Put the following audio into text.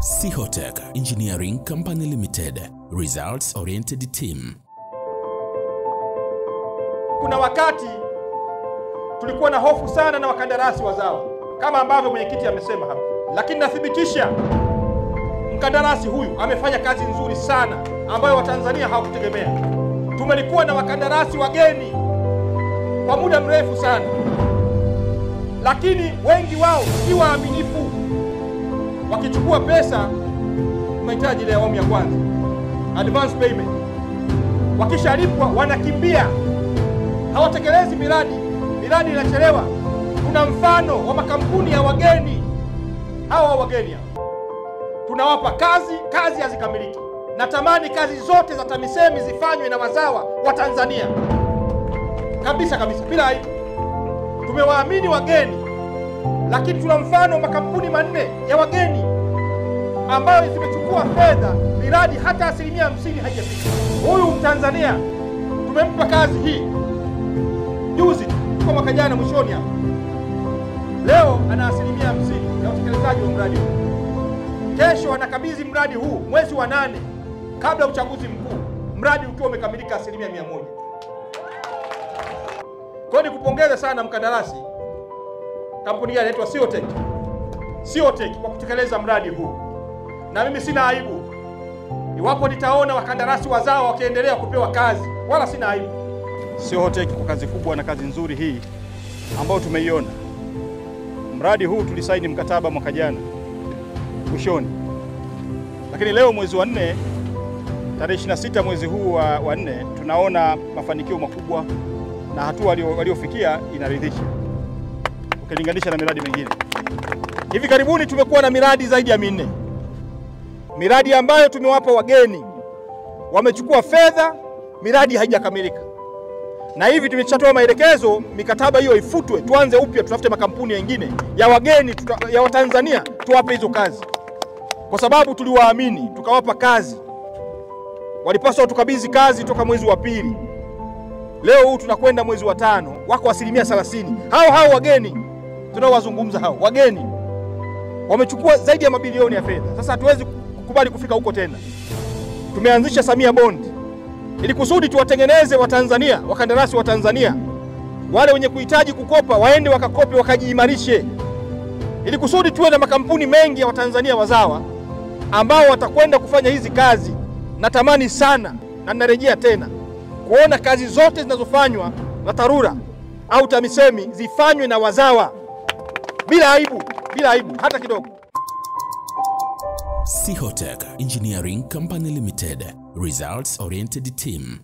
Sihotech Engineering Company Limited, results oriented team. Kuna wakati tulikuwa na hofu sana na wakandarasi wazawa, kama ambavyo mwenyekiti amesema hapa, lakini nathibitisha mkandarasi huyu amefanya kazi nzuri sana ambayo Watanzania hawakutegemea. Tumelikuwa na wakandarasi wageni kwa muda mrefu sana, lakini wengi wao si waaminifu. Wakichukua pesa mahitaji ile awamu ya kwanza, advance payment, wakishalipwa wanakimbia, hawatekelezi miradi inachelewa. Kuna mfano wa makampuni ya wageni. Hawa wageni tunawapa kazi hazikamiliki. Natamani kazi zote za TAMISEMI zifanywe na wazawa wa Tanzania kabisa bila aibu. Tumewaamini wageni, lakini tuna mfano wa makampuni 4 ya wageni ambayo zimechukua fedha miradi hata 50% haijafika. Huyu Mtanzania tumempa kazi hii juzi kwa mwaka jana mwishoni hapa. Leo ana 50% ya utekelezaji wa mradi huu. Kesho anakabidhi mradi huu mwezi wa 8 kabla ya uchaguzi mkuu, mradi ukiwa umekamilika 100%. Kwa hiyo nikupongeza sana mkandarasi, kampuni hii inaitwa Sihotech kwa kutekeleza mradi huu. Na mimi sina aibu iwapo nitaona wakandarasi wazao wakiendelea kupewa kazi, wala sina aibu. Sihotech kwa kazi kubwa na kazi nzuri hii ambayo tumeiona. Mradi huu tulisaini mkataba mwaka jana mwishoni, lakini leo mwezi wa 4 tarehe 26 mwezi huu wa 4 tunaona mafanikio makubwa na hatua waliofikia inaridhisha ukilinganisha na miradi mingine. Hivi karibuni tumekuwa na miradi zaidi ya 4, miradi ambayo tumewapa wageni, wamechukua fedha, miradi haijakamilika. Na hivi tumeshatoa maelekezo mikataba hiyo ifutwe, tuanze upya, tutafute makampuni mengine ya wageni ya Watanzania tuwape hizo kazi, kwa sababu tuliwaamini tukawapa kazi. Walipaswa tukabidhi kazi toka mwezi wa 2. Leo huu tunakwenda mwezi wa 5, wako 30%. Hao wageni tunaowazungumza, hao wageni wamechukua zaidi ya mabilioni ya fedha. Sasa hatuwezi kukubali kufika huko tena. Tumeanzisha Samia Bond ili kusudi tuwatengeneze Watanzania, wakandarasi wa Tanzania, wale wenye kuhitaji kukopa waende wakakope, wakajiimarishe, ili kusudi tuwe na makampuni mengi ya Watanzania wazawa ambao watakwenda kufanya hizi kazi. Natamani sana na ninarejea tena kuona kazi zote zinazofanywa na TARURA au TAMISEMI zifanywe na wazawa bila aibu hata kidogo. Sihotech Engineering Company Limited, results oriented team.